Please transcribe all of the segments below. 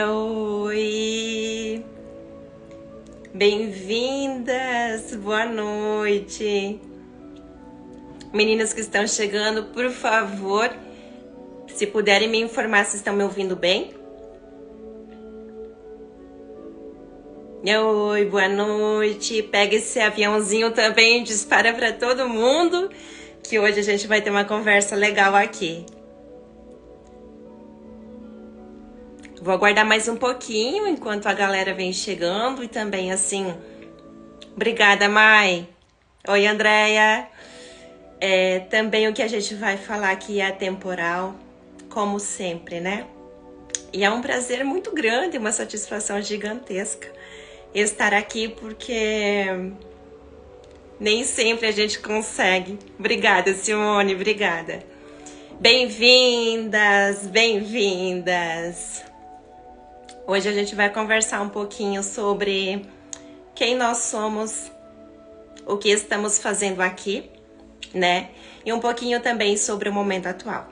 Oi! Bem-vindas! Boa noite! Meninas que estão chegando, por favor, se puderem me informar se estão me ouvindo bem. Oi, boa noite! Pega esse aviãozinho também e dispara para todo mundo, que hoje a gente vai ter uma conversa legal aqui. Vou aguardar mais um pouquinho enquanto a galera vem chegando e também assim... Obrigada, Mai! Oi, Andréia! Também o que a gente vai falar aqui é atemporal, como sempre, né? E é um prazer muito grande, uma satisfação gigantesca estar aqui, porque nem sempre a gente consegue. Obrigada, Simone, obrigada! Bem-vindas, bem-vindas! Hoje a gente vai conversar um pouquinho sobre quem nós somos, o que estamos fazendo aqui, né? E um pouquinho também sobre o momento atual.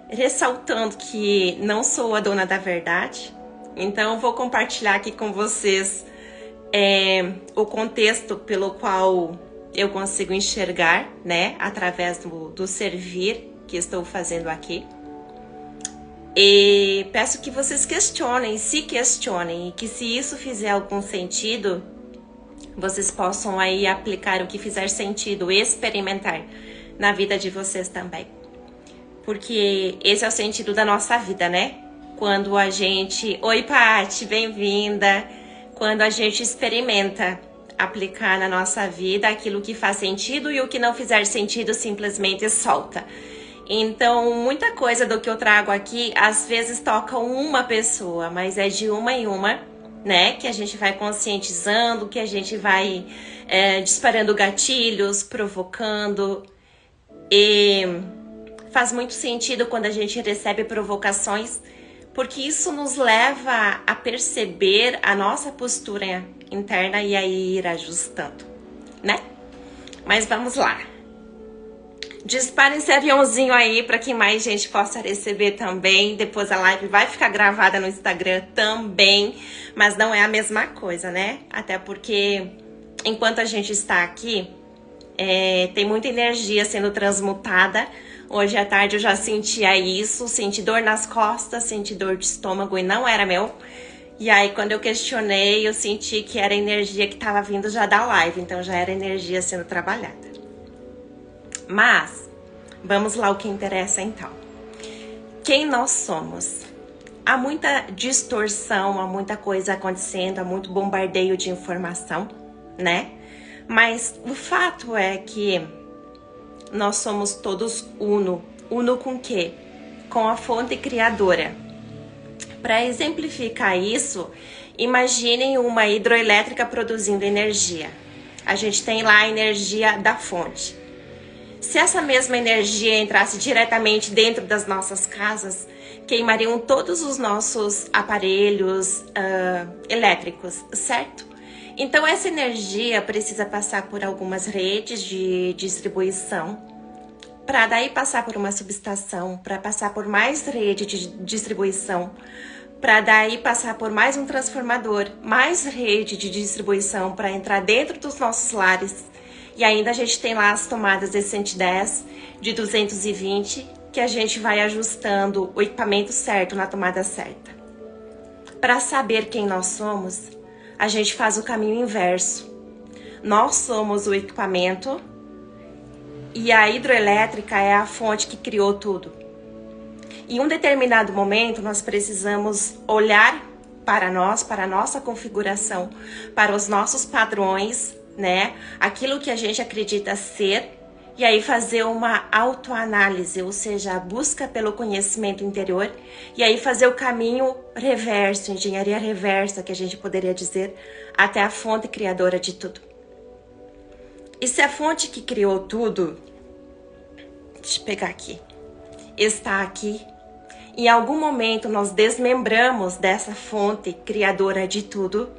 Ressaltando que não sou a dona da verdade, então vou compartilhar aqui com vocês o contexto pelo qual eu consigo enxergar, né? Através do servir que estou fazendo aqui. E peço que vocês se questionem, e que se isso fizer algum sentido, vocês possam aí aplicar o que fizer sentido, experimentar na vida de vocês também. Porque esse é o sentido da nossa vida, né? Quando a gente... Oi, Paty, bem-vinda! Quando a gente experimenta aplicar na nossa vida aquilo que faz sentido e o que não fizer sentido simplesmente solta. Então, muita coisa do que eu trago aqui, às vezes toca uma pessoa, mas é de uma em uma, né? Que a gente vai conscientizando, que a gente vai disparando gatilhos, provocando. E faz muito sentido quando a gente recebe provocações, porque isso nos leva a perceber a nossa postura interna e aí ir ajustando, né? Mas vamos lá. Disparem esse aviãozinho aí para que mais gente possa receber também. Depois a live vai ficar gravada no Instagram também, mas não é a mesma coisa, né? Até porque enquanto a gente está aqui, tem muita energia sendo transmutada. Hoje à tarde eu já sentia isso, senti dor nas costas, senti dor de estômago e não era meu. E aí quando eu questionei, eu senti que era energia que estava vindo já da live, então já era energia sendo trabalhada. Mas, vamos lá o que interessa então. Quem nós somos? Há muita distorção, há muita coisa acontecendo, há muito bombardeio de informação, né? Mas o fato é que nós somos todos uno. Uno com o quê? Com a fonte criadora. Para exemplificar isso, imaginem uma hidroelétrica produzindo energia. A gente tem lá a energia da fonte. Se essa mesma energia entrasse diretamente dentro das nossas casas, queimariam todos os nossos aparelhos elétricos, certo? Então essa energia precisa passar por algumas redes de distribuição, para daí passar por uma subestação, para passar por mais rede de distribuição, para daí passar por mais um transformador, mais rede de distribuição para entrar dentro dos nossos lares. E ainda a gente tem lá as tomadas de 110, de 220, que a gente vai ajustando o equipamento certo na tomada certa. Para saber quem nós somos, a gente faz o caminho inverso. Nós somos o equipamento e a hidroelétrica é a fonte que criou tudo. Em um determinado momento, nós precisamos olhar para nós, para a nossa configuração, para os nossos padrões, né? Aquilo que a gente acredita ser, e aí fazer uma autoanálise, ou seja, a busca pelo conhecimento interior, e aí fazer o caminho reverso, engenharia reversa, que a gente poderia dizer, até a fonte criadora de tudo. E se a fonte que criou tudo, deixa eu pegar aqui, está aqui, em algum momento nós desmembramos dessa fonte criadora de tudo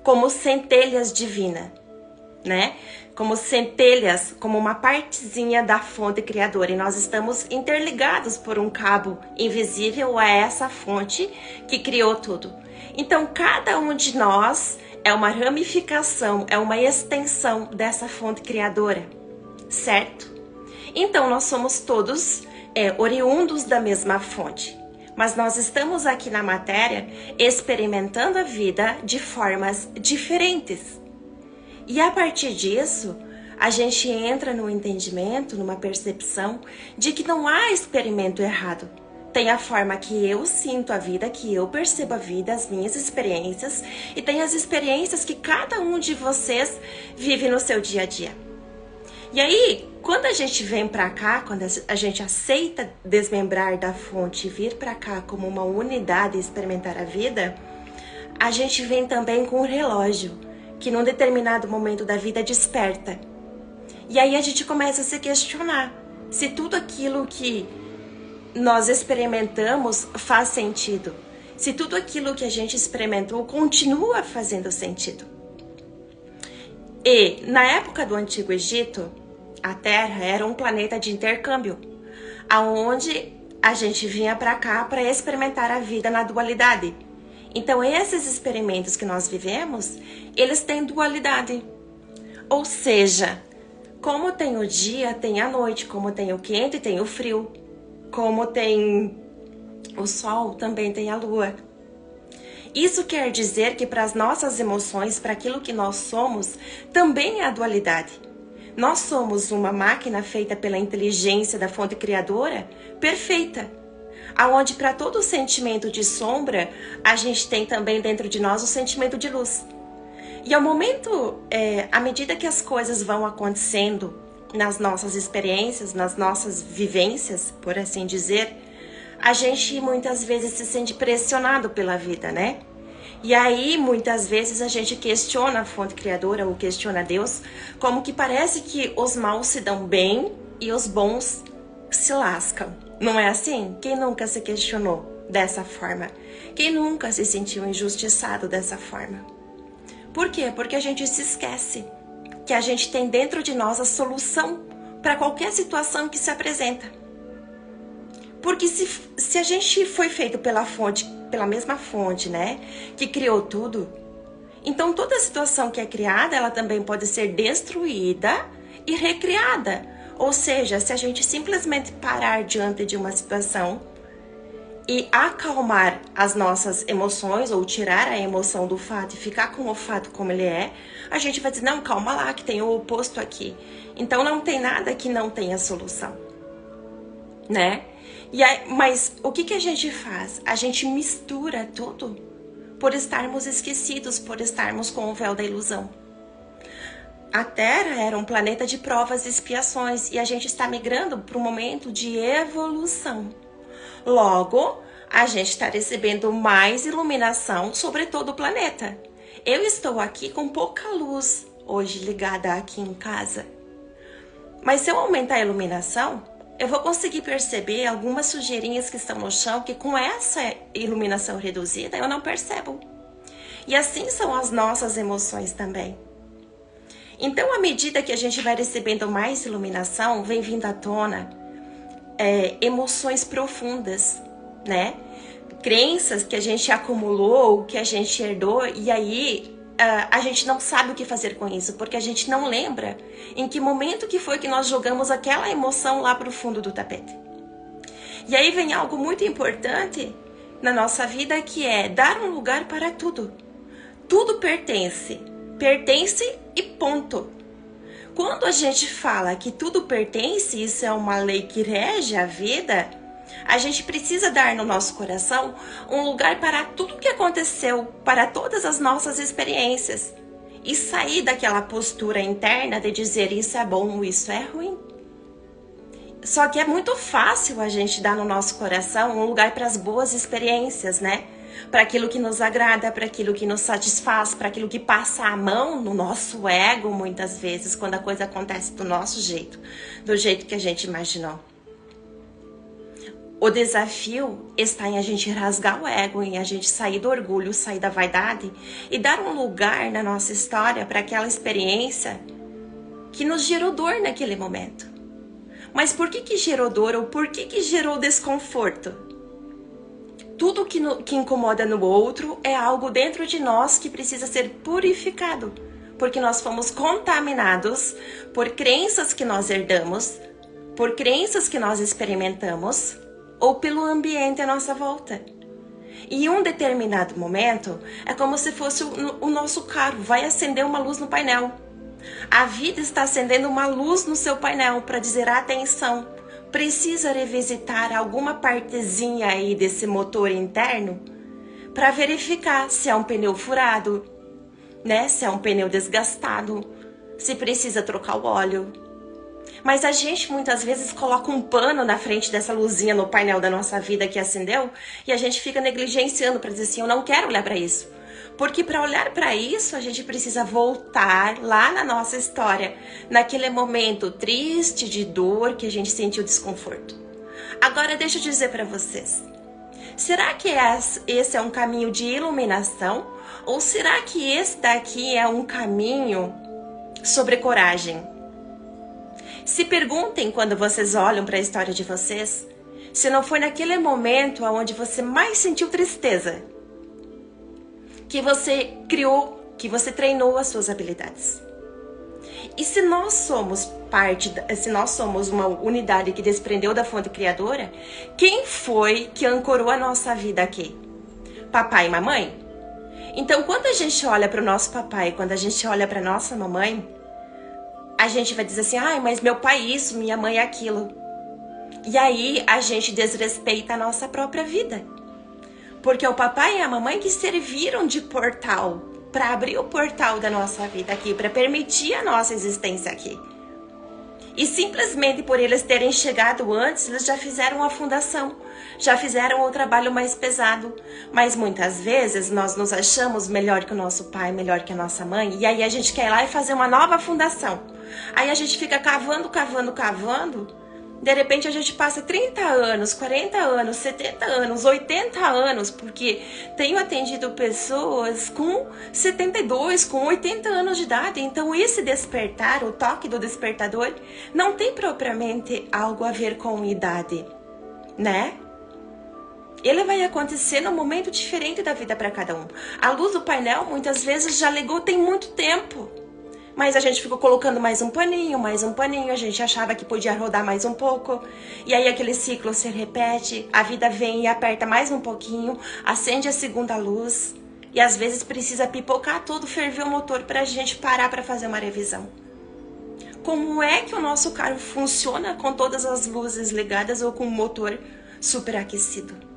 como centelhas divinas, né? como centelhas, como uma partezinha da fonte criadora. E nós estamos interligados por um cabo invisível a essa fonte que criou tudo. Então, cada um de nós é uma ramificação, é uma extensão dessa fonte criadora, certo? Então, nós somos todos oriundos da mesma fonte. Mas nós estamos aqui na matéria experimentando a vida de formas diferentes. E a partir disso, a gente entra no entendimento, numa percepção de que não há experimento errado. Tem a forma que eu sinto a vida, que eu percebo a vida, as minhas experiências, e tem as experiências que cada um de vocês vive no seu dia a dia. E aí, quando a gente vem pra cá, quando a gente aceita desmembrar da fonte e vir pra cá como uma unidade e experimentar a vida, a gente vem também com um relógio, que num determinado momento da vida desperta. E aí a gente começa a se questionar se tudo aquilo que nós experimentamos faz sentido. Se tudo aquilo que a gente experimentou continua fazendo sentido. E na época do Antigo Egito, a Terra era um planeta de intercâmbio, aonde a gente vinha para cá para experimentar a vida na dualidade. Então, esses experimentos que nós vivemos, eles têm dualidade. Ou seja, como tem o dia, tem a noite. Como tem o quente, tem o frio. Como tem o sol, também tem a lua. Isso quer dizer que para as nossas emoções, para aquilo que nós somos, também há dualidade. Nós somos uma máquina feita pela inteligência da fonte criadora perfeita, aonde para todo sentimento de sombra, a gente tem também dentro de nós o sentimento de luz. E ao momento, à medida que as coisas vão acontecendo nas nossas experiências, nas nossas vivências, por assim dizer, a gente muitas vezes se sente pressionado pela vida, né? E aí, muitas vezes, a gente questiona a fonte criadora ou questiona Deus, como que parece que os maus se dão bem e os bons se lascam. Não é assim? Quem nunca se questionou dessa forma? Quem nunca se sentiu injustiçado dessa forma? Por quê? Porque a gente se esquece que a gente tem dentro de nós a solução para qualquer situação que se apresenta. Porque se a gente foi feito pela fonte, pela mesma fonte, né, que criou tudo, então toda situação que é criada, ela também pode ser destruída e recriada. Ou seja, se a gente simplesmente parar diante de uma situação e acalmar as nossas emoções ou tirar a emoção do fato e ficar com o fato como ele é, a gente vai dizer, não, calma lá, que tem o oposto aqui. Então não tem nada que não tenha solução, né? E aí, mas o que a gente faz? A gente mistura tudo por estarmos esquecidos, por estarmos com o véu da ilusão. A Terra era um planeta de provas e expiações e a gente está migrando para um momento de evolução. Logo, a gente está recebendo mais iluminação sobre todo o planeta. Eu estou aqui com pouca luz hoje ligada aqui em casa. Mas se eu aumentar a iluminação, eu vou conseguir perceber algumas sujeirinhas que estão no chão que com essa iluminação reduzida eu não percebo. E assim são as nossas emoções também. Então, à medida que a gente vai recebendo mais iluminação, vem vindo à tona emoções profundas, né? Crenças que a gente acumulou, que a gente herdou, e aí a gente não sabe o que fazer com isso, porque a gente não lembra em que momento que foi que nós jogamos aquela emoção lá para o fundo do tapete. E aí vem algo muito importante na nossa vida, que é dar um lugar para tudo. Tudo pertence e ponto. Quando a gente fala que tudo pertence, isso é uma lei que rege a vida, a gente precisa dar no nosso coração um lugar para tudo que aconteceu, para todas as nossas experiências, e sair daquela postura interna de dizer isso é bom, isso é ruim. Só que é muito fácil a gente dar no nosso coração um lugar para as boas experiências, né? Para aquilo que nos agrada, para aquilo que nos satisfaz, para aquilo que passa a mão no nosso ego, muitas vezes, quando a coisa acontece do nosso jeito, do jeito que a gente imaginou. O desafio está em a gente rasgar o ego, em a gente sair do orgulho, sair da vaidade e dar um lugar na nossa história para aquela experiência que nos gerou dor naquele momento. Mas por que gerou dor ou por que gerou desconforto? Tudo que incomoda no outro é algo dentro de nós que precisa ser purificado, porque nós fomos contaminados por crenças que nós herdamos, por crenças que nós experimentamos ou pelo ambiente à nossa volta. E em um determinado momento, é como se fosse o nosso carro, vai acender uma luz no painel. A vida está acendendo uma luz no seu painel para dizer: atenção, precisa revisitar alguma partezinha aí desse motor interno para verificar se é um pneu furado, né? Se é um pneu desgastado, se precisa trocar o óleo. Mas a gente muitas vezes coloca um pano na frente dessa luzinha no painel da nossa vida que acendeu e a gente fica negligenciando para dizer assim: eu não quero olhar para isso. Porque para olhar para isso, a gente precisa voltar lá na nossa história, naquele momento triste, de dor, que a gente sentiu desconforto. Agora deixa eu dizer para vocês, será que esse é um caminho de iluminação? Ou será que esse daqui é um caminho sobre coragem? Se perguntem quando vocês olham para a história de vocês, se não foi naquele momento onde você mais sentiu tristeza, que você criou, que você treinou as suas habilidades. E se nós somos se nós somos uma unidade que desprendeu da fonte criadora, quem foi que ancorou a nossa vida aqui? Papai e mamãe? Então, quando a gente olha para o nosso papai, quando a gente olha para nossa mamãe, a gente vai dizer assim: ai, mas meu pai isso, minha mãe aquilo. E aí a gente desrespeita a nossa própria vida. Porque o papai e a mamãe que serviram de portal para abrir o portal da nossa vida aqui, para permitir a nossa existência aqui. E simplesmente por eles terem chegado antes, eles já fizeram a fundação, já fizeram o trabalho mais pesado. Mas muitas vezes nós nos achamos melhor que o nosso pai, melhor que a nossa mãe, e aí a gente quer ir lá e fazer uma nova fundação. Aí a gente fica cavando, de repente a gente passa 30 anos, 40 anos, 70 anos, 80 anos, porque tenho atendido pessoas com 72, com 80 anos de idade. Então esse despertar, o toque do despertador, não tem propriamente algo a ver com idade, né? Ele vai acontecer num momento diferente da vida para cada um. A luz do painel muitas vezes já ligou tem muito tempo. Mas a gente ficou colocando mais um paninho, a gente achava que podia rodar mais um pouco. E aí aquele ciclo se repete, a vida vem e aperta mais um pouquinho, acende a segunda luz. E às vezes precisa pipocar tudo, ferver o motor para a gente parar para fazer uma revisão. Como é que o nosso carro funciona com todas as luzes ligadas ou com o motor superaquecido?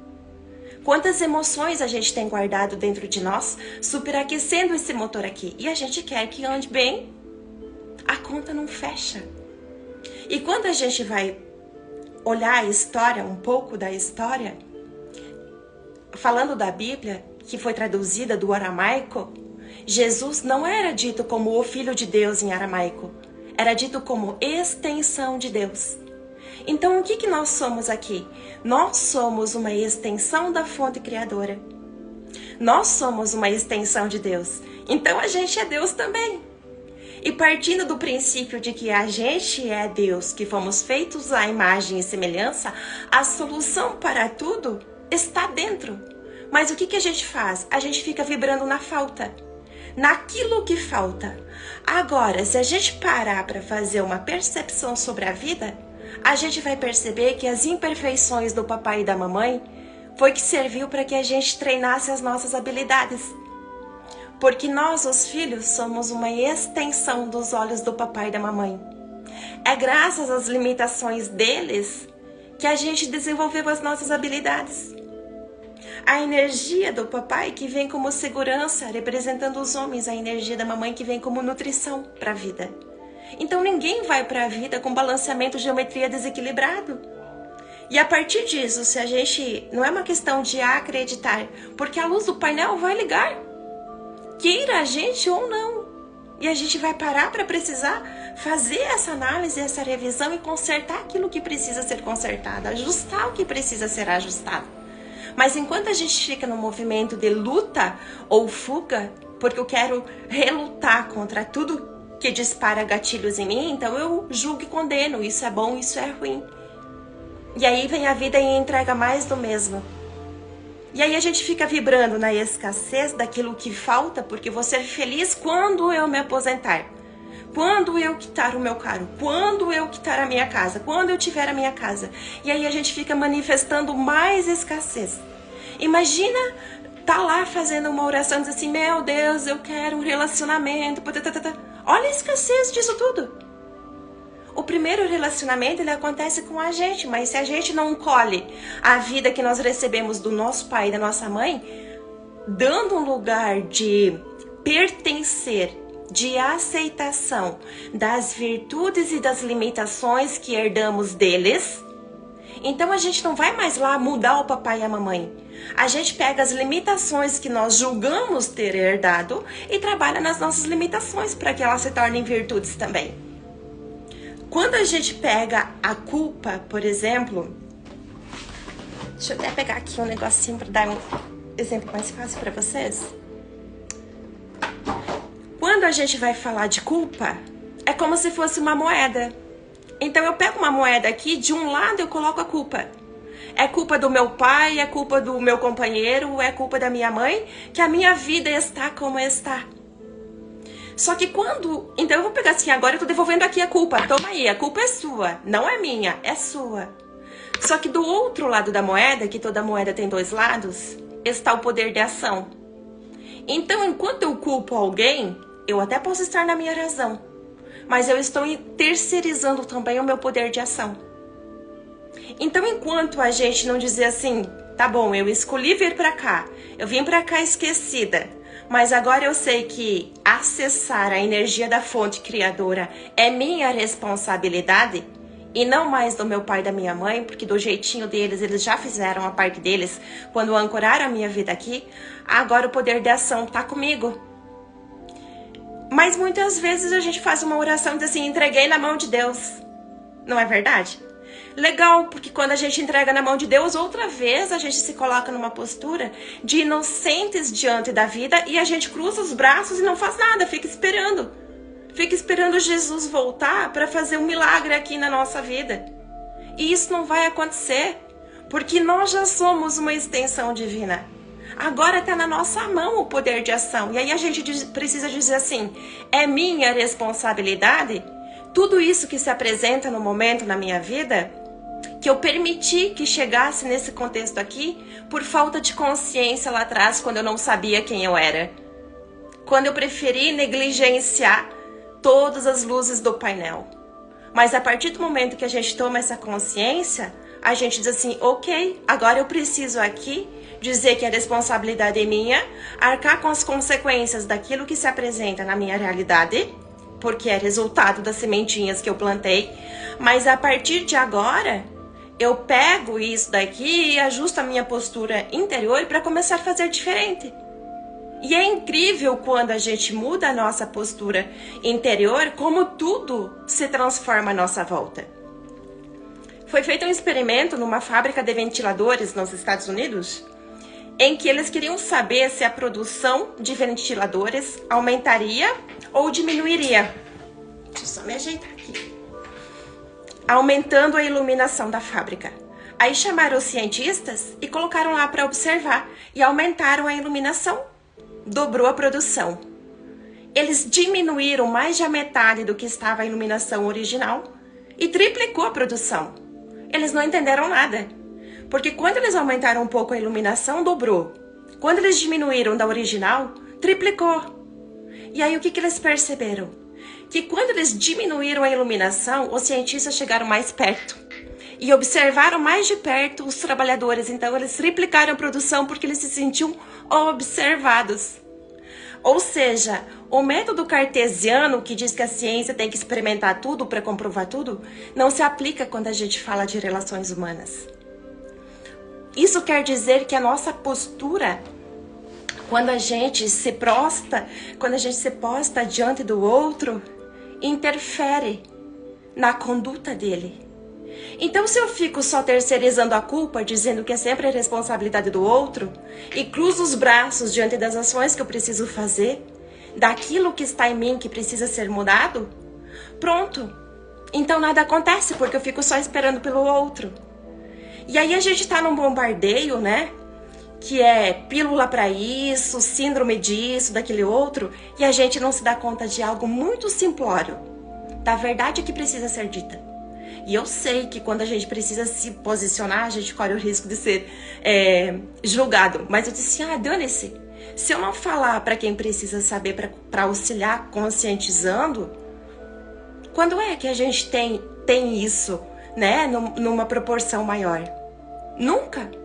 Quantas emoções a gente tem guardado dentro de nós, superaquecendo esse motor aqui. E a gente quer que ande bem, a conta não fecha. E quando a gente vai olhar a história, um pouco da história, falando da Bíblia, que foi traduzida do aramaico, Jesus não era dito como o Filho de Deus em aramaico, era dito como extensão de Deus. Então, o que nós somos aqui? Nós somos uma extensão da fonte criadora. Nós somos uma extensão de Deus. Então, a gente é Deus também. E partindo do princípio de que a gente é Deus, que fomos feitos à imagem e semelhança, a solução para tudo está dentro. Mas o que a gente faz? A gente fica vibrando na falta. Naquilo que falta. Agora, se a gente parar para fazer uma percepção sobre a vida, a gente vai perceber que as imperfeições do papai e da mamãe foi que serviu para que a gente treinasse as nossas habilidades. Porque nós, os filhos, somos uma extensão dos olhos do papai e da mamãe. É graças às limitações deles que a gente desenvolveu as nossas habilidades. A energia do papai que vem como segurança, representando os homens, a energia da mamãe que vem como nutrição para a vida. Então ninguém vai para a vida com balanceamento geometria desequilibrado. E a partir disso, se a gente... Não é uma questão de acreditar, porque a luz do painel vai ligar. Queira a gente ou não. E a gente vai parar para precisar fazer essa análise, essa revisão e consertar aquilo que precisa ser consertado, ajustar o que precisa ser ajustado. Mas enquanto a gente fica no movimento de luta ou fuga, porque eu quero relutar contra tudo que dispara gatilhos em mim, então eu julgo e condeno, isso é bom, isso é ruim. E aí vem a vida e entrega mais do mesmo. E aí a gente fica vibrando na escassez daquilo que falta, porque você é feliz quando eu me aposentar. Quando eu quitar o meu carro, quando eu quitar a minha casa, quando eu tiver a minha casa. E aí a gente fica manifestando mais escassez. Imagina tá lá fazendo uma oração, diz assim, meu Deus, eu quero um relacionamento. Olha a escassez disso tudo. O primeiro relacionamento, ele acontece com a gente, mas se a gente não colhe a vida que nós recebemos do nosso pai e da nossa mãe, dando um lugar de pertencer, de aceitação das virtudes e das limitações que herdamos deles, então a gente não vai mais lá mudar o papai e a mamãe. A gente pega as limitações que nós julgamos ter herdado e trabalha nas nossas limitações para que elas se tornem virtudes também. Quando a gente pega a culpa, por exemplo, deixa eu até pegar aqui um negocinho para dar um exemplo mais fácil para vocês. Quando a gente vai falar de culpa, é como se fosse uma moeda. Então eu pego uma moeda aqui, de um lado eu coloco a culpa. É culpa do meu pai, é culpa do meu companheiro, é culpa da minha mãe, que a minha vida está como está. Só que quando... Então eu vou pegar assim, agora eu tô devolvendo aqui a culpa. Toma aí, a culpa é sua, não é minha, é sua. Só que do outro lado da moeda, que toda moeda tem dois lados, está o poder de ação. Então enquanto eu culpo alguém, eu até posso estar na minha razão, mas eu estou terceirizando também o meu poder de ação. Então enquanto a gente não dizer assim, tá bom, eu escolhi vir pra cá, eu vim pra cá esquecida, mas agora eu sei que acessar a energia da fonte criadora é minha responsabilidade e não mais do meu pai e da minha mãe, porque do jeitinho deles, eles já fizeram a parte deles quando ancoraram a minha vida aqui, agora o poder de ação tá comigo. Mas muitas vezes a gente faz uma oração e diz assim, entreguei na mão de Deus. Não é verdade? Legal, porque quando a gente entrega na mão de Deus, outra vez a gente se coloca numa postura de inocentes diante da vida e a gente cruza os braços e não faz nada, fica esperando. Fica esperando Jesus voltar para fazer um milagre aqui na nossa vida. E isso não vai acontecer, porque nós já somos uma extensão divina. Agora está na nossa mão o poder de ação. E aí a gente precisa dizer assim, é minha responsabilidade tudo isso que se apresenta no momento na minha vida, que eu permiti que chegasse nesse contexto aqui por falta de consciência lá atrás, quando eu não sabia quem eu era. Quando eu preferi negligenciar todas as luzes do painel. Mas a partir do momento que a gente toma essa consciência, a gente diz assim, ok, agora eu preciso aqui dizer que a responsabilidade é minha, arcar com as consequências daquilo que se apresenta na minha realidade, porque é resultado das sementinhas que eu plantei, mas a partir de agora, eu pego isso daqui e ajusto a minha postura interior para começar a fazer diferente. E é incrível quando a gente muda a nossa postura interior, como tudo se transforma à nossa volta. Foi feito um experimento numa fábrica de ventiladores nos Estados Unidos, em que eles queriam saber se a produção de ventiladores aumentaria ou diminuiria. Deixa eu só me ajeitar aqui. Aumentando a iluminação da fábrica. Aí chamaram os cientistas e colocaram lá para observar e aumentaram a iluminação. Dobrou a produção. Eles diminuíram mais de a metade do que estava a iluminação original e triplicou a produção. Eles não entenderam nada. Porque quando eles aumentaram um pouco a iluminação, dobrou. Quando eles diminuíram da original, triplicou. E aí o que eles perceberam? Que quando eles diminuíram a iluminação, os cientistas chegaram mais perto. E observaram mais de perto os trabalhadores. Então eles triplicaram a produção porque eles se sentiam observados. Ou seja, o método cartesiano, que diz que a ciência tem que experimentar tudo para comprovar tudo, não se aplica quando a gente fala de relações humanas. Isso quer dizer que a nossa postura, quando a gente se posta diante do outro, interfere na conduta dele. Então, se eu fico só terceirizando a culpa, dizendo que é sempre a responsabilidade do outro, e cruzo os braços diante das ações que eu preciso fazer, daquilo que está em mim que precisa ser mudado, pronto. Então nada acontece, porque eu fico só esperando pelo outro. E aí a gente tá num bombardeio, né? Que é pílula para isso, síndrome disso, daquele outro, e a gente não se dá conta de algo muito simplório, da verdade que precisa ser dita. E eu sei que quando a gente precisa se posicionar, a gente corre o risco de ser julgado. Mas eu disse, dane-se. Se eu não falar para quem precisa saber, para auxiliar conscientizando, quando é que a gente tem isso, né, numa proporção maior? Nunca.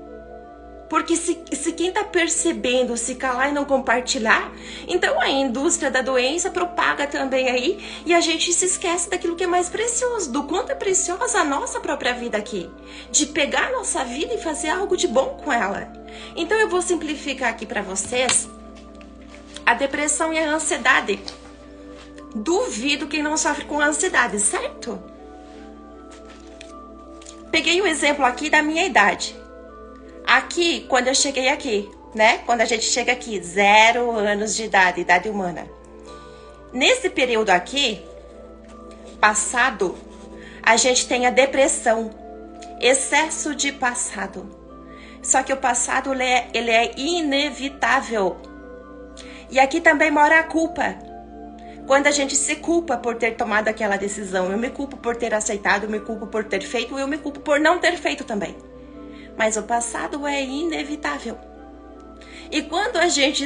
Porque se quem tá percebendo se calar e não compartilhar, então a indústria da doença propaga também aí e a gente se esquece daquilo que é mais precioso, do quanto é preciosa a nossa própria vida aqui, de pegar a nossa vida e fazer algo de bom com ela. Então eu vou simplificar aqui para vocês a depressão e a ansiedade. Duvido quem não sofre com ansiedade, certo? Peguei um exemplo aqui da minha idade. Aqui, quando eu cheguei aqui, né? Quando a gente chega aqui, 0 anos de idade humana. Nesse período aqui, passado, a gente tem a depressão, excesso de passado. Só que o passado, ele é inevitável. E aqui também mora a culpa. Quando a gente se culpa por ter tomado aquela decisão, eu me culpo por ter aceitado, eu me culpo por ter feito, eu me culpo por não ter feito também. Mas o passado é inevitável. E quando a gente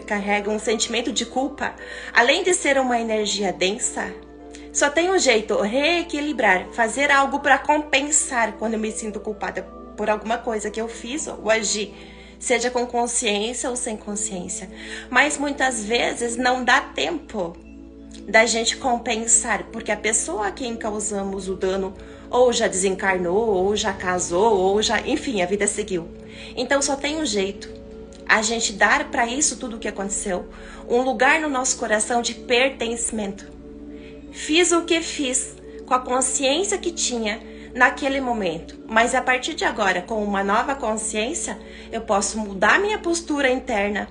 carrega um sentimento de culpa, além de ser uma energia densa, só tem um jeito, reequilibrar, fazer algo para compensar quando eu me sinto culpada por alguma coisa que eu fiz ou agi, seja com consciência ou sem consciência. Mas muitas vezes não dá tempo da gente compensar, porque a pessoa a quem causamos o dano ou já desencarnou, ou já casou, ou já... Enfim, a vida seguiu. Então só tem um jeito. A gente dar para isso tudo o que aconteceu um lugar no nosso coração de pertencimento. Fiz o que fiz, com a consciência que tinha naquele momento. Mas a partir de agora, com uma nova consciência, eu posso mudar minha postura interna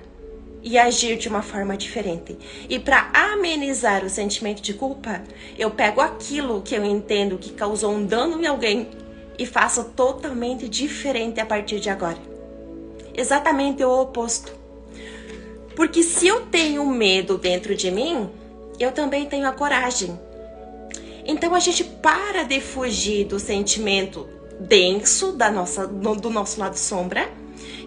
e agir de uma forma diferente. E para amenizar o sentimento de culpa, eu pego aquilo que eu entendo que causou um dano em alguém e faço totalmente diferente a partir de agora. Exatamente o oposto. Porque se eu tenho medo dentro de mim, eu também tenho a coragem. Então a gente para de fugir do sentimento denso do nosso lado sombra,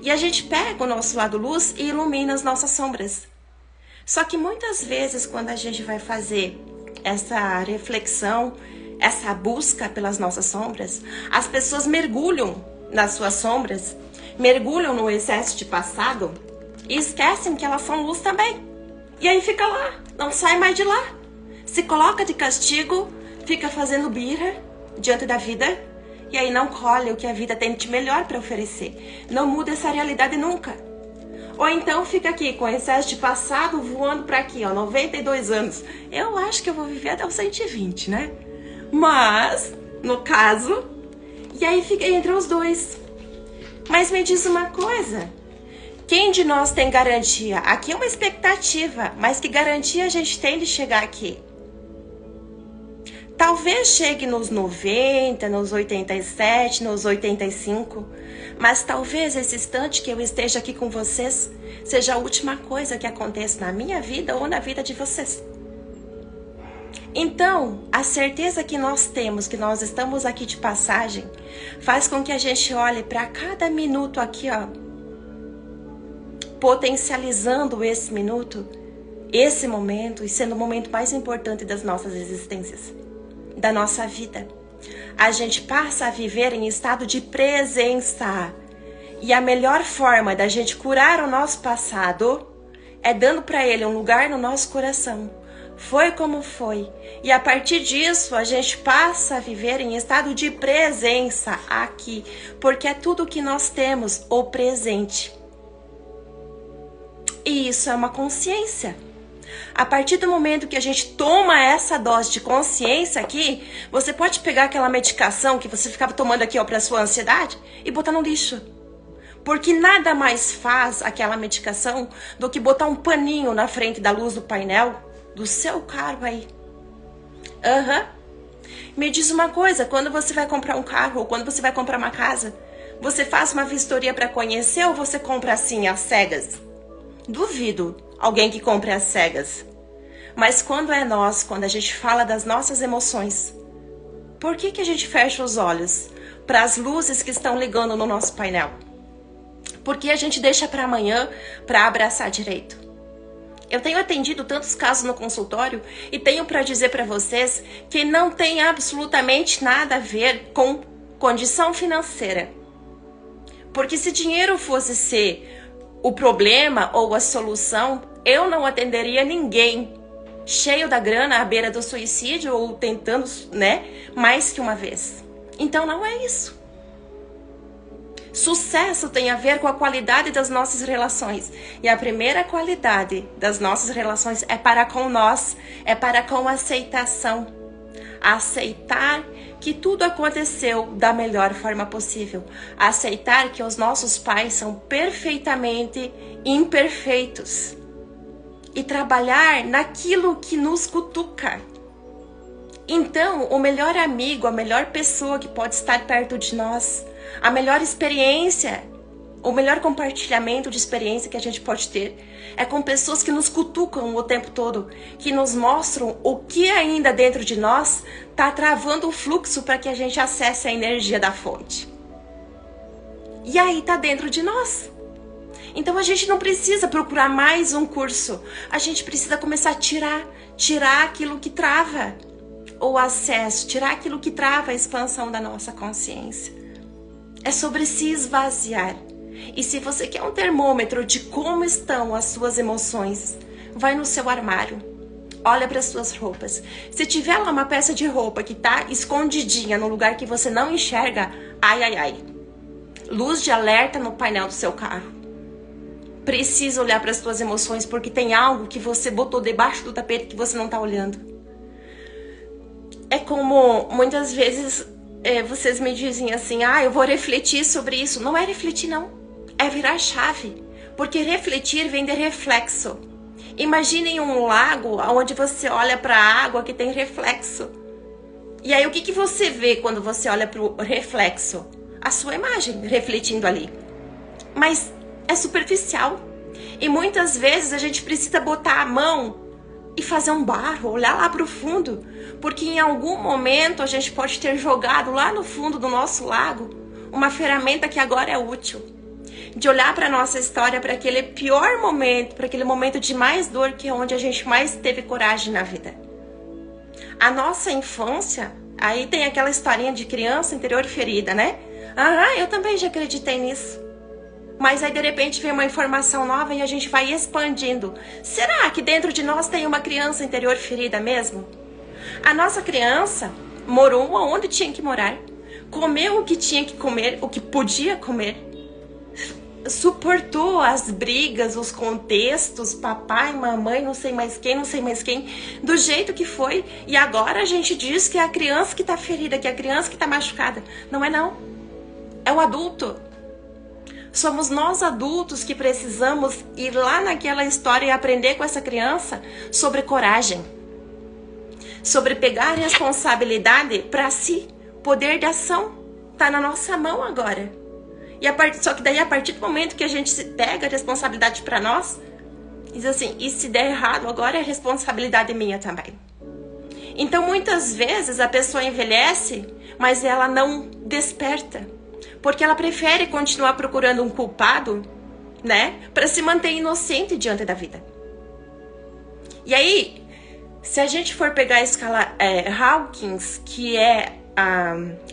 e a gente pega o nosso lado luz e ilumina as nossas sombras. Só que muitas vezes quando a gente vai fazer essa reflexão, essa busca pelas nossas sombras, as pessoas mergulham nas suas sombras, mergulham no excesso de passado e esquecem que elas são luz também. E aí fica lá, não sai mais de lá. Se coloca de castigo, fica fazendo birra diante da vida, e aí não colhe o que a vida tem de melhor para oferecer. Não muda essa realidade nunca. Ou então fica aqui com excesso de passado voando para aqui, 92 anos. Eu acho que eu vou viver até os 120, né? Mas, no caso, e aí fica entre os dois. Mas me diz uma coisa. Quem de nós tem garantia? Aqui é uma expectativa, mas que garantia a gente tem de chegar aqui? Talvez chegue nos 90, nos 87, nos 85, mas talvez esse instante que eu esteja aqui com vocês seja a última coisa que aconteça na minha vida ou na vida de vocês. Então, a certeza que nós temos que nós estamos aqui de passagem faz com que a gente olhe para cada minuto aqui, potencializando esse minuto, esse momento, e sendo o momento mais importante das nossas existências, da nossa vida. A gente passa a viver em estado de presença. E a melhor forma da gente curar o nosso passado é dando para ele um lugar no nosso coração. Foi como foi. E a partir disso, a gente passa a viver em estado de presença aqui. Porque é tudo que nós temos, o presente. E isso é uma consciência. A partir do momento que a gente toma essa dose de consciência aqui, você pode pegar aquela medicação que você ficava tomando aqui para sua ansiedade e botar no lixo. Porque nada mais faz aquela medicação do que botar um paninho na frente da luz do painel do seu carro aí. Me diz uma coisa, quando você vai comprar um carro ou quando você vai comprar uma casa, você faz uma vistoria para conhecer ou você compra assim às cegas? Duvido alguém que compre às cegas. Mas quando é nós, quando a gente fala das nossas emoções, por que a gente fecha os olhos para as luzes que estão ligando no nosso painel? Por que a gente deixa para amanhã para abraçar direito? Eu tenho atendido tantos casos no consultório e tenho para dizer para vocês que não tem absolutamente nada a ver com condição financeira. Porque se dinheiro fosse ser o problema ou a solução, eu não atenderia ninguém cheio da grana à beira do suicídio ou tentando, né, mais que uma vez. Então não é isso. Sucesso tem a ver com a qualidade das nossas relações. E a primeira qualidade das nossas relações é para com nós, é para com a aceitação. Aceitar que tudo aconteceu da melhor forma possível. Aceitar que os nossos pais são perfeitamente imperfeitos. E trabalhar naquilo que nos cutuca. Então, o melhor amigo, a melhor pessoa que pode estar perto de nós, a melhor experiência, o melhor compartilhamento de experiência que a gente pode ter é com pessoas que nos cutucam o tempo todo, que nos mostram o que ainda dentro de nós está travando o fluxo para que a gente acesse a energia da fonte. E aí está dentro de nós. Então a gente não precisa procurar mais um curso, a gente precisa começar a tirar aquilo que trava o acesso, tirar aquilo que trava a expansão da nossa consciência. É sobre se esvaziar. E se você quer um termômetro de como estão as suas emoções, vai no seu armário, olha para as suas roupas. Se tiver lá uma peça de roupa que está escondidinha no lugar que você não enxerga, ai. Luz de alerta no painel do seu carro. Precisa olhar para as suas emoções porque tem algo que você botou debaixo do tapete que você não está olhando. É como muitas vezes vocês me dizem assim, eu vou refletir sobre isso. Não é refletir não, é virar chave. Porque refletir vem de reflexo. Imaginem um lago onde você olha para a água que tem reflexo. E aí o que você vê quando você olha para o reflexo? A sua imagem refletindo ali. Mas é superficial. E muitas vezes a gente precisa botar a mão e fazer um barro, olhar lá para o fundo. Porque em algum momento a gente pode ter jogado lá no fundo do nosso lago uma ferramenta que agora é útil. De olhar para a nossa história, para aquele pior momento, para aquele momento de mais dor, que é onde a gente mais teve coragem na vida. A nossa infância, aí tem aquela historinha de criança interior ferida, né? Eu também já acreditei nisso. Mas aí de repente vem uma informação nova e a gente vai expandindo. Será que dentro de nós tem uma criança interior ferida mesmo? A nossa criança morou onde tinha que morar, comeu o que tinha que comer, o que podia comer, suportou as brigas, os contextos, papai, mamãe, não sei mais quem, do jeito que foi. E agora a gente diz que é a criança que está ferida, que é a criança que está machucada. Não é não. É o adulto. Somos nós adultos que precisamos ir lá naquela história e aprender com essa criança sobre coragem. Sobre pegar a responsabilidade para si. Poder de ação está na nossa mão agora. Só que daí a partir do momento que a gente se pega a responsabilidade para nós, diz assim, e se der errado agora é responsabilidade minha também. Então muitas vezes a pessoa envelhece, mas ela não desperta. Porque ela prefere continuar procurando um culpado, né? Para se manter inocente diante da vida. E aí, se a gente for pegar a escala Hawkins, que é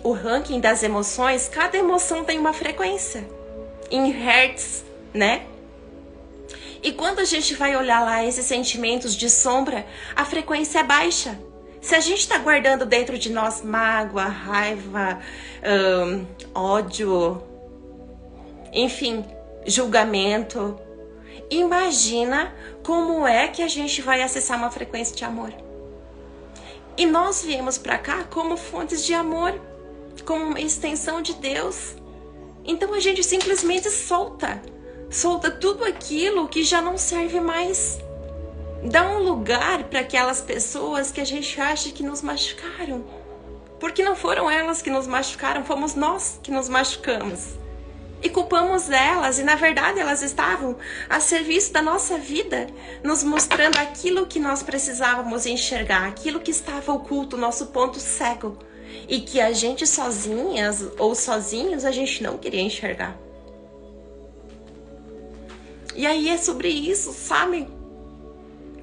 o ranking das emoções, cada emoção tem uma frequência em hertz, né? E quando a gente vai olhar lá esses sentimentos de sombra, a frequência é baixa. Se a gente está guardando dentro de nós mágoa, raiva, ódio, enfim, julgamento, imagina como é que a gente vai acessar uma frequência de amor. E nós viemos para cá como fontes de amor, como uma extensão de Deus. Então a gente simplesmente solta tudo aquilo que já não serve mais. Dá um lugar para aquelas pessoas que a gente acha que nos machucaram. Porque não foram elas que nos machucaram, fomos nós que nos machucamos. E culpamos elas, e na verdade elas estavam a serviço da nossa vida, nos mostrando aquilo que nós precisávamos enxergar, aquilo que estava oculto, nosso ponto cego. E que a gente sozinhas ou sozinhos a gente não queria enxergar. E aí é sobre isso, sabe?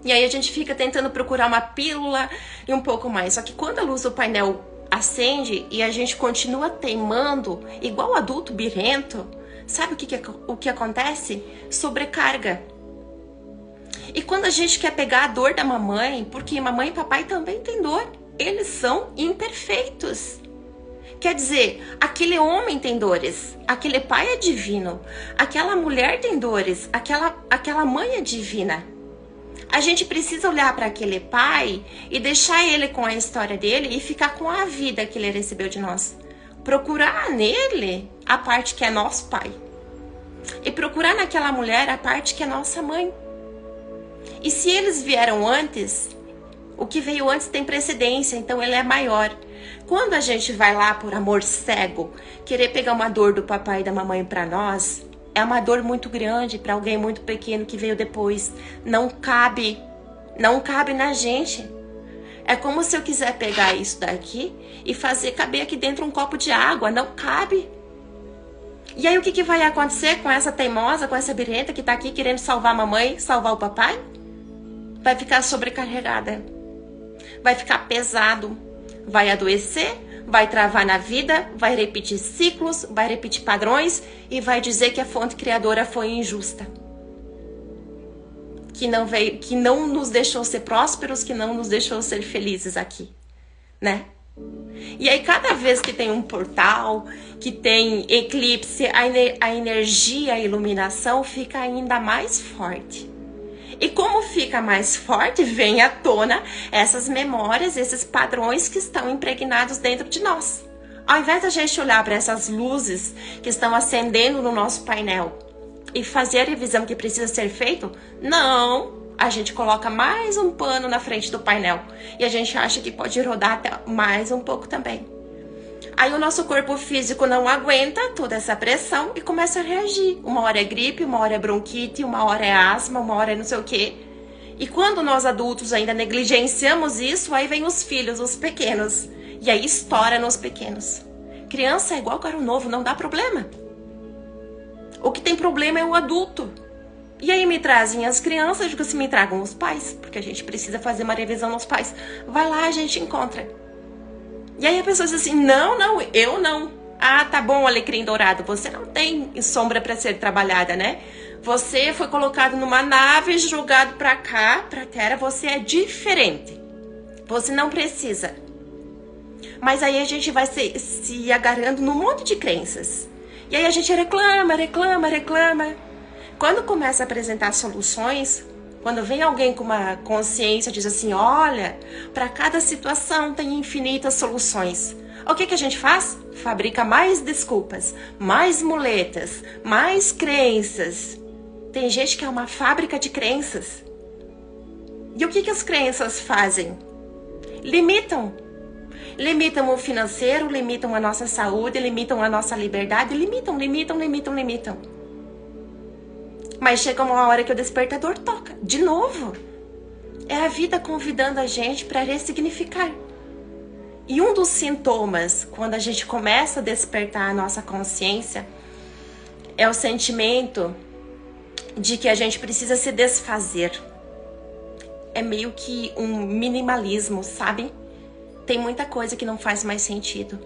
E aí a gente fica tentando procurar uma pílula e um pouco mais. Só que quando a luz do painel acende e a gente continua teimando, igual adulto birrento, sabe o que acontece? Sobrecarga. E quando a gente quer pegar a dor da mamãe, porque mamãe e papai também têm dor, eles são imperfeitos. Quer dizer, aquele homem tem dores, aquele pai é divino, aquela mulher tem dores, aquela mãe é divina. A gente precisa olhar para aquele pai e deixar ele com a história dele e ficar com a vida que ele recebeu de nós. Procurar nele a parte que é nosso pai. E procurar naquela mulher a parte que é nossa mãe. E se eles vieram antes, o que veio antes tem precedência, então ele é maior. Quando a gente vai lá por amor cego, querer pegar uma dor do papai e da mamãe para nós, é uma dor muito grande para alguém muito pequeno que veio depois. Não cabe na gente. É como se eu quiser pegar isso daqui e fazer caber aqui dentro um copo de água. Não cabe. E aí o que vai acontecer com essa teimosa, com essa birrenta que tá aqui querendo salvar a mamãe, salvar o papai? Vai ficar sobrecarregada. Vai ficar pesado. Vai adoecer, vai travar na vida, vai repetir ciclos, vai repetir padrões e vai dizer que a fonte criadora foi injusta. Que não nos deixou ser prósperos, que não nos deixou ser felizes aqui, né? E aí cada vez que tem um portal, que tem eclipse, a energia, a iluminação fica ainda mais forte. E como fica mais forte, vem à tona essas memórias, esses padrões que estão impregnados dentro de nós. Ao invés da gente olhar para essas luzes que estão acendendo no nosso painel e fazer a revisão que precisa ser feito, não, a gente coloca mais um pano na frente do painel e a gente acha que pode rodar até mais um pouco também. Aí o nosso corpo físico não aguenta toda essa pressão e começa a reagir. Uma hora é gripe, uma hora é bronquite, uma hora é asma, uma hora é não sei o quê. E quando nós adultos ainda negligenciamos isso, aí vem os filhos, os pequenos. E aí estoura nos pequenos. Criança é igual carro novo, não dá problema. O que tem problema é o adulto. E aí me trazem as crianças, eu digo assim, me tragam os pais, porque a gente precisa fazer uma revisão nos pais. Vai lá, a gente encontra. E aí a pessoa diz assim, não, eu não. Ah, tá bom, alecrim dourado, você não tem sombra para ser trabalhada, né? Você foi colocado numa nave, jogado para cá, pra terra, você é diferente. Você não precisa. Mas aí a gente vai se agarrando num monte de crenças. E aí a gente reclama. Quando começa a apresentar soluções, quando vem alguém com uma consciência, diz assim, olha, para cada situação tem infinitas soluções. O que a gente faz? Fabrica mais desculpas, mais muletas, mais crenças. Tem gente que é uma fábrica de crenças. E o que as crenças fazem? Limitam. Limitam o financeiro, limitam a nossa saúde, limitam a nossa liberdade, limitam. Mas chega uma hora que o despertador toca, de novo. É a vida convidando a gente para ressignificar. E um dos sintomas, quando a gente começa a despertar a nossa consciência, é o sentimento de que a gente precisa se desfazer. É meio que um minimalismo, sabe? Tem muita coisa que não faz mais sentido.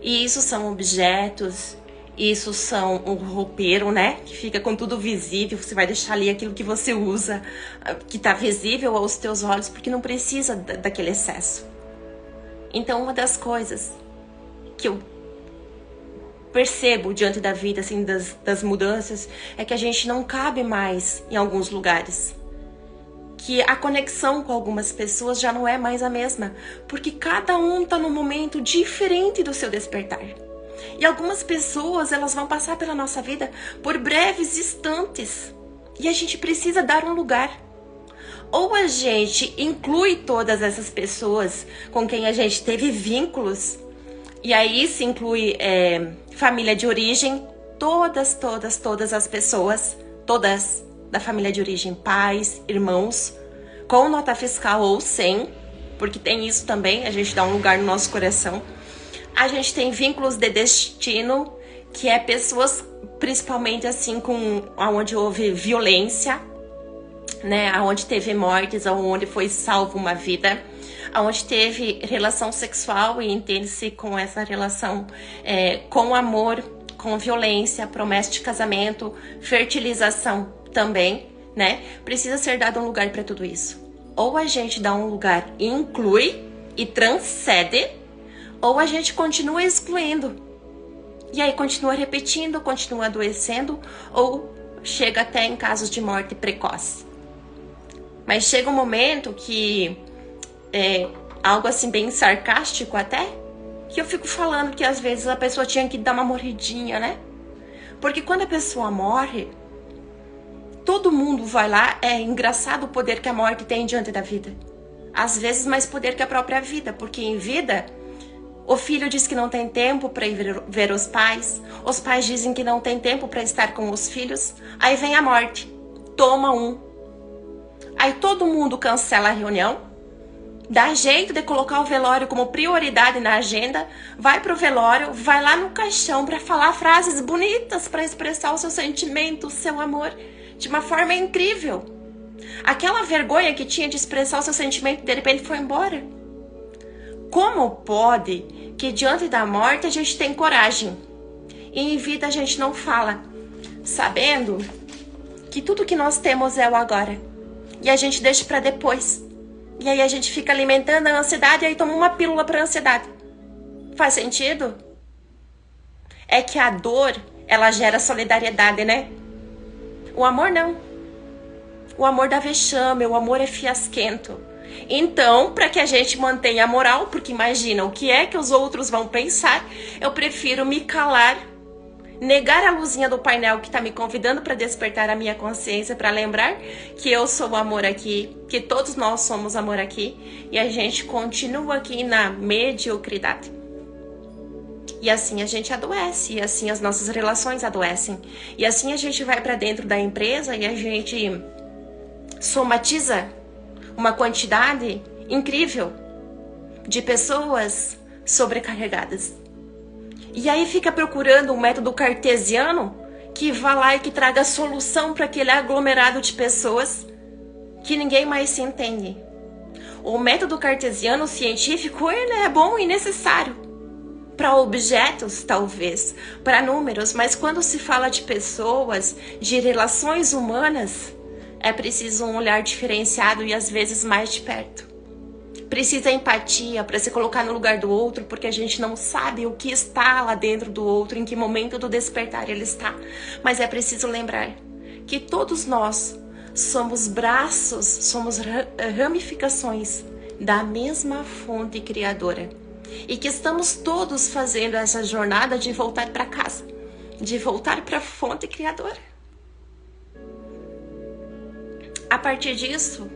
E isso são objetos, isso são um roupeiro, né? Que fica com tudo visível, você vai deixar ali aquilo que você usa, que tá visível aos teus olhos, porque não precisa daquele excesso. Então, uma das coisas que eu percebo diante da vida, assim, das mudanças, é que a gente não cabe mais em alguns lugares. Que a conexão com algumas pessoas já não é mais a mesma, porque cada um tá num momento diferente do seu despertar. E algumas pessoas, elas vão passar pela nossa vida por breves instantes. E a gente precisa dar um lugar. Ou a gente inclui todas essas pessoas com quem a gente teve vínculos. E aí se inclui família de origem. Todas as pessoas. Todas da família de origem. Pais, irmãos. Com nota fiscal ou sem. Porque tem isso também. A gente dá um lugar no nosso coração. A gente tem vínculos de destino, que é pessoas, principalmente assim, onde houve violência, né? Onde teve mortes, onde foi salvo uma vida, onde teve relação sexual e entende-se com essa relação com amor, com violência, promessa de casamento, fertilização também, né? Precisa ser dado um lugar para tudo isso. Ou a gente dá um lugar e inclui e transcende, ou a gente continua excluindo. E aí continua repetindo, continua adoecendo, ou chega até em casos de morte precoce. Mas chega um momento que algo assim bem sarcástico até, que eu fico falando que às vezes a pessoa tinha que dar uma morridinha, né? Porque quando a pessoa morre, todo mundo vai lá. É engraçado o poder que a morte tem diante da vida. Às vezes mais poder que a própria vida, porque em vida o filho diz que não tem tempo para ir ver os pais dizem que não tem tempo para estar com os filhos, aí vem a morte, toma um. Aí todo mundo cancela a reunião, dá jeito de colocar o velório como prioridade na agenda, vai pro velório, vai lá no caixão para falar frases bonitas, para expressar o seu sentimento, o seu amor, de uma forma incrível. Aquela vergonha que tinha de expressar o seu sentimento, de repente foi embora. Como pode que diante da morte a gente tem coragem e em vida a gente não fala, sabendo que tudo que nós temos é o agora e a gente deixa para depois, e aí a gente fica alimentando a ansiedade e aí toma uma pílula para ansiedade. Faz sentido? É que a dor, ela gera solidariedade, né? O amor não. O amor dá vexame, o amor é fiasquento. Então, para que a gente mantenha a moral, porque imagina o que é que os outros vão pensar, eu prefiro me calar, negar a luzinha do painel que está me convidando para despertar a minha consciência, para lembrar que eu sou o amor aqui, que todos nós somos amor aqui, e a gente continua aqui na mediocridade. E assim a gente adoece, e assim as nossas relações adoecem, e assim a gente vai para dentro da empresa e a gente somatiza uma quantidade incrível de pessoas sobrecarregadas. E aí fica procurando um método cartesiano que vá lá e que traga solução para aquele aglomerado de pessoas que ninguém mais se entende. O método cartesiano científico, ele é bom e necessário para objetos, talvez, para números, mas quando se fala de pessoas, de relações humanas, é preciso um olhar diferenciado e às vezes mais de perto. Precisa empatia para se colocar no lugar do outro, porque a gente não sabe o que está lá dentro do outro, em que momento do despertar ele está. Mas é preciso lembrar que todos nós somos braços, somos ramificações da mesma fonte criadora. E que estamos todos fazendo essa jornada de voltar para casa, de voltar para a fonte criadora. A partir disso,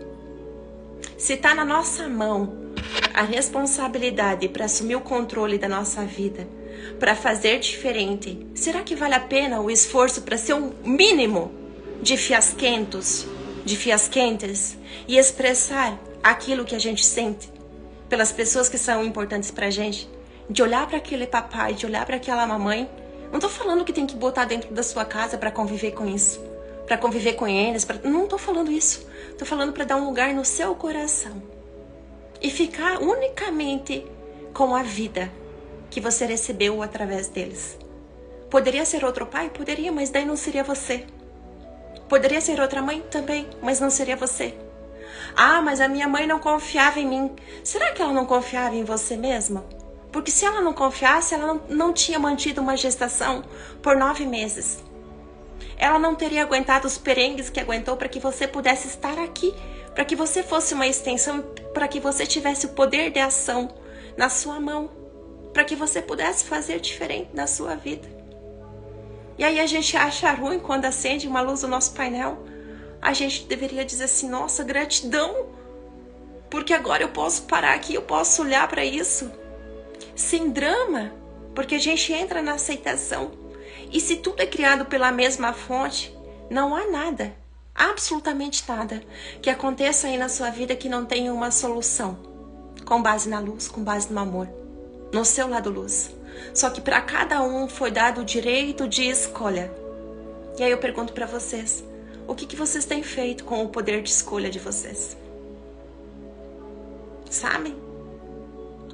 se está na nossa mão a responsabilidade para assumir o controle da nossa vida, para fazer diferente, será que vale a pena o esforço para ser um mínimo de fiasquentos, de fiasquentes e expressar aquilo que a gente sente pelas pessoas que são importantes pra gente, de olhar para aquele papai, de olhar para aquela mamãe? Não tô falando que tem que botar dentro da sua casa para conviver com isso, para conviver com eles, não tô falando isso. Tô falando para dar um lugar no seu coração e ficar unicamente com a vida que você recebeu através deles. Poderia ser outro pai? Poderia, mas daí não seria você. Poderia ser outra mãe? Também, mas não seria você. Ah, mas a minha mãe não confiava em mim. Será que ela não confiava em você mesma? Porque se ela não confiasse, ela não tinha mantido uma gestação por 9 meses. Ela não teria aguentado os perengues que aguentou para que você pudesse estar aqui, para que você fosse uma extensão, para que você tivesse o poder de ação na sua mão. para que você pudesse fazer diferente na sua vida. E aí a gente acha ruim quando acende uma luz no nosso painel. A gente deveria dizer assim, nossa, gratidão, porque agora eu posso parar aqui, eu posso olhar para isso sem drama, porque a gente entra na aceitação. E se tudo é criado pela mesma fonte, não há nada, absolutamente nada, que aconteça aí na sua vida que não tenha uma solução, com base na luz, com base no amor, no seu lado luz. Só que para cada um foi dado o direito de escolha. E aí eu pergunto para vocês, o que vocês têm feito com o poder de escolha de vocês? Sabe?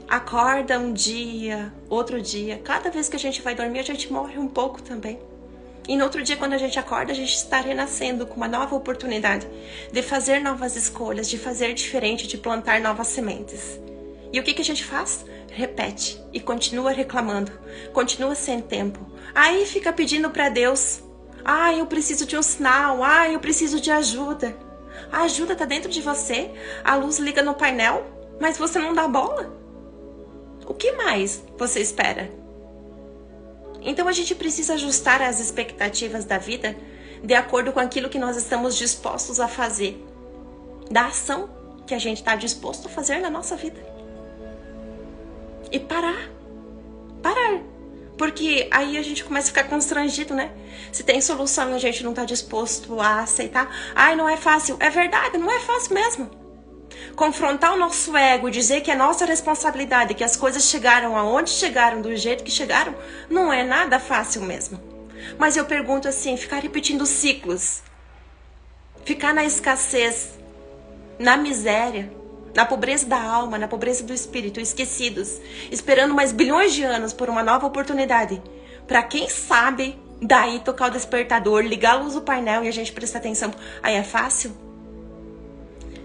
Acorda um dia, outro dia. Cada vez que a gente vai dormir, a gente morre um pouco também. E no outro dia, quando a gente acorda, a gente está renascendo com uma nova oportunidade de fazer novas escolhas, de fazer diferente, de plantar novas sementes. E o que a gente faz? Repete e continua reclamando, continua sem tempo. Aí fica pedindo para Deus, eu preciso de um sinal, eu preciso de ajuda. A ajuda está dentro de você, a luz liga no painel, mas você não dá bola. O que mais você espera? Então a gente precisa ajustar as expectativas da vida de acordo com aquilo que nós estamos dispostos a fazer, da ação que a gente está disposto a fazer na nossa vida. E parar. Porque aí a gente começa a ficar constrangido, né? Se tem solução e a gente não está disposto a aceitar, não é fácil. É verdade, não é fácil mesmo. Confrontar o nosso ego e dizer que é nossa responsabilidade, que as coisas chegaram aonde chegaram, do jeito que chegaram, não é nada fácil mesmo. Mas eu pergunto assim, ficar repetindo ciclos, ficar na escassez, na miséria, na pobreza da alma, na pobreza do espírito, esquecidos, esperando mais bilhões de anos por uma nova oportunidade, para quem sabe, daí tocar o despertador, ligar a luz do painel e a gente prestar atenção, aí é fácil?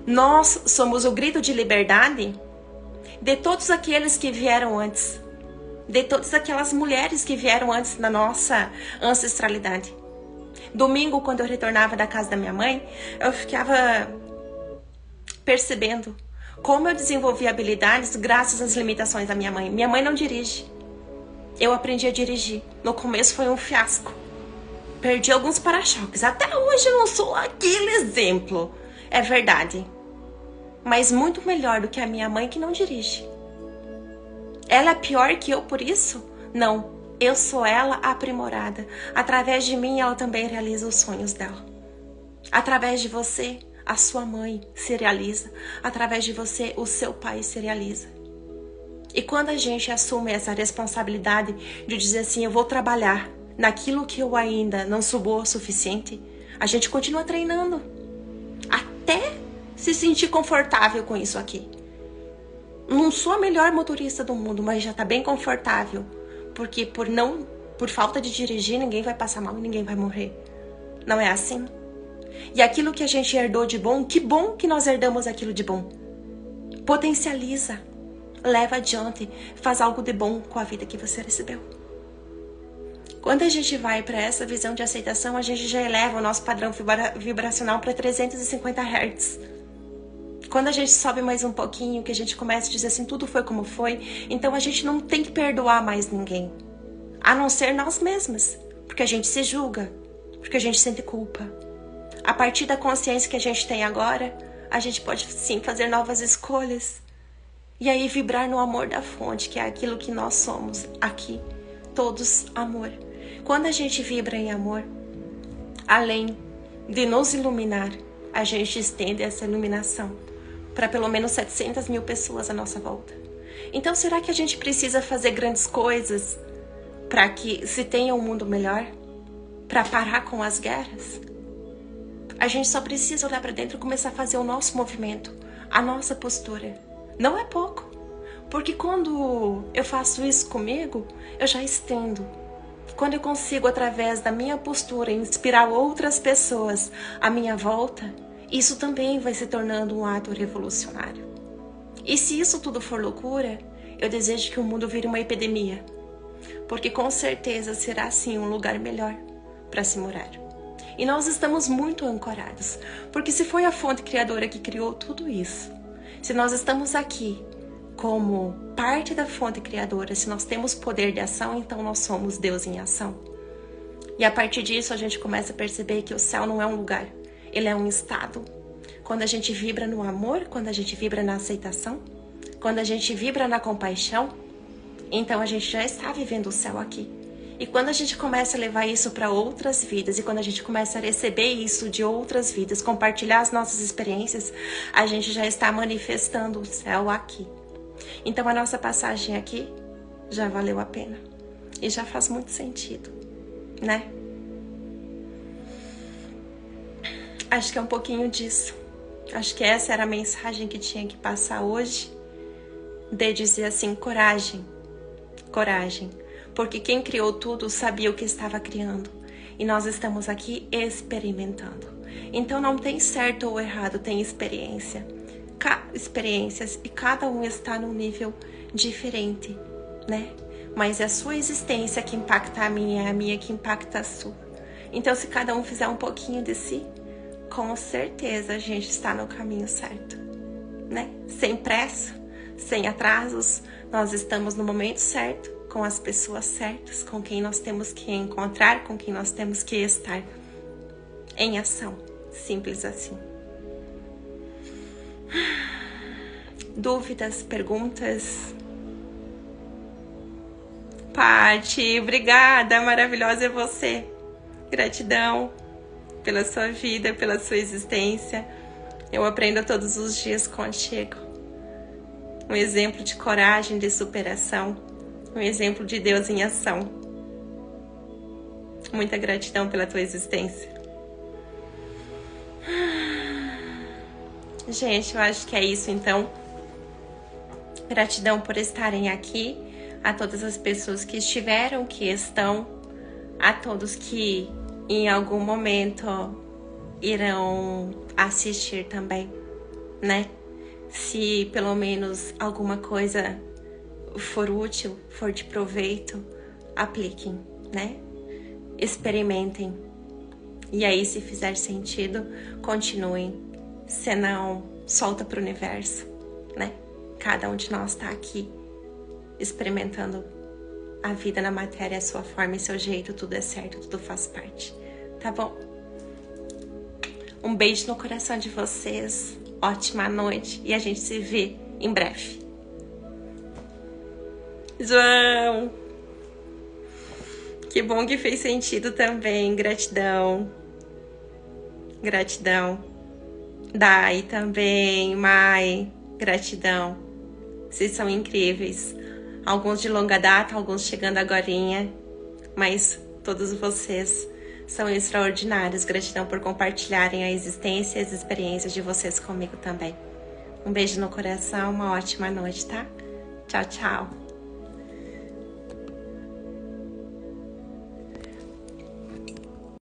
Nós somos o grito de liberdade de todos aqueles que vieram antes, de todas aquelas mulheres que vieram antes na nossa ancestralidade. Domingo, quando eu retornava da casa da minha mãe, eu ficava percebendo como eu desenvolvi habilidades graças às limitações da minha mãe. Minha mãe não dirige. Eu aprendi a dirigir. No começo foi um fiasco. Perdi alguns para-choques. Até hoje eu não sou aquele exemplo. É verdade. Mas muito melhor do que a minha mãe que não dirige. Ela é pior que eu por isso? Não. Eu sou ela aprimorada. Através de mim, ela também realiza os sonhos dela. Através de você, a sua mãe se realiza. Através de você, o seu pai se realiza. E quando a gente assume essa responsabilidade de dizer assim, eu vou trabalhar naquilo que eu ainda não sou boa o suficiente, a gente continua treinando. Até se sentir confortável com isso aqui. Não sou a melhor motorista do mundo, mas já tá bem confortável. Porque por falta de dirigir, ninguém vai passar mal e ninguém vai morrer. Não é assim? E aquilo que a gente herdou de bom que nós herdamos aquilo de bom. Potencializa, leva adiante, faz algo de bom com a vida que você recebeu. Quando a gente vai para essa visão de aceitação, a gente já eleva o nosso padrão vibracional para 350 Hz. Quando a gente sobe mais um pouquinho, que a gente começa a dizer assim, tudo foi como foi, então a gente não tem que perdoar mais ninguém. A não ser nós mesmas. Porque a gente se julga. Porque a gente sente culpa. A partir da consciência que a gente tem agora, a gente pode sim fazer novas escolhas. E aí vibrar no amor da fonte, que é aquilo que nós somos aqui. Todos amor. Quando a gente vibra em amor, além de nos iluminar, a gente estende essa iluminação para pelo menos 700 mil pessoas à nossa volta. Então, será que a gente precisa fazer grandes coisas para que se tenha um mundo melhor? Para parar com as guerras? A gente só precisa olhar para dentro e começar a fazer o nosso movimento, a nossa postura. Não é pouco, porque quando eu faço isso comigo, eu já estendo. Quando eu consigo, através da minha postura, inspirar outras pessoas à minha volta, isso também vai se tornando um ato revolucionário. E se isso tudo for loucura, eu desejo que o mundo vire uma epidemia, porque com certeza será sim um lugar melhor para se morar. E nós estamos muito ancorados, porque se foi a fonte criadora que criou tudo isso, se nós estamos aqui como parte da fonte criadora. Se nós temos poder de ação, então nós somos Deus em ação. E a partir disso a gente começa a perceber que o céu não é um lugar, ele é um estado. Quando a gente vibra no amor, quando a gente vibra na aceitação, quando a gente vibra na compaixão, então a gente já está vivendo o céu aqui. E quando a gente começa a levar isso para outras vidas, e quando a gente começa a receber isso de outras vidas, compartilhar as nossas experiências, a gente já está manifestando o céu aqui. Então a nossa passagem aqui já valeu a pena. E já faz muito sentido, né? Acho que é um pouquinho disso. Acho que essa era a mensagem que tinha que passar hoje. De dizer assim, coragem. Coragem. Porque quem criou tudo sabia o que estava criando. E nós estamos aqui experimentando. Então não tem certo ou errado, tem experiência. Experiências. E cada um está num nível diferente, né? Mas é a sua existência que impacta a minha, é a minha que impacta a sua. Então se cada um fizer um pouquinho de si, com certeza a gente está no caminho certo, né? Sem pressa, sem atrasos, nós estamos no momento certo, com as pessoas certas, com quem nós temos que encontrar, com quem nós temos que estar em ação. Simples assim. Dúvidas, perguntas? Pati, obrigada, maravilhosa é você. Gratidão pela sua vida, pela sua existência. Eu aprendo todos os dias contigo. Um exemplo de coragem, de superação. Um exemplo de Deus em ação. Muita gratidão pela tua existência. Gente, eu acho que é isso então. Gratidão por estarem aqui. A todas as pessoas que estiveram, que estão. A todos que em algum momento irão assistir também, né? Se pelo menos alguma coisa for útil, for de proveito, apliquem, né? Experimentem. E aí, se fizer sentido, continuem. Se não, solta para o universo, né? Cada um de nós está aqui experimentando a vida na matéria, a sua forma e seu jeito, tudo é certo, tudo faz parte, tá bom? Um beijo no coração de vocês, ótima noite e a gente se vê em breve. João, que bom que fez sentido também, gratidão. Gratidão. Dai também, Mai, gratidão. Vocês são incríveis. Alguns de longa data, alguns chegando agorinha, mas todos vocês são extraordinários. Gratidão por compartilharem a existência e as experiências de vocês comigo também. Um beijo no coração, uma ótima noite, tá? Tchau, tchau.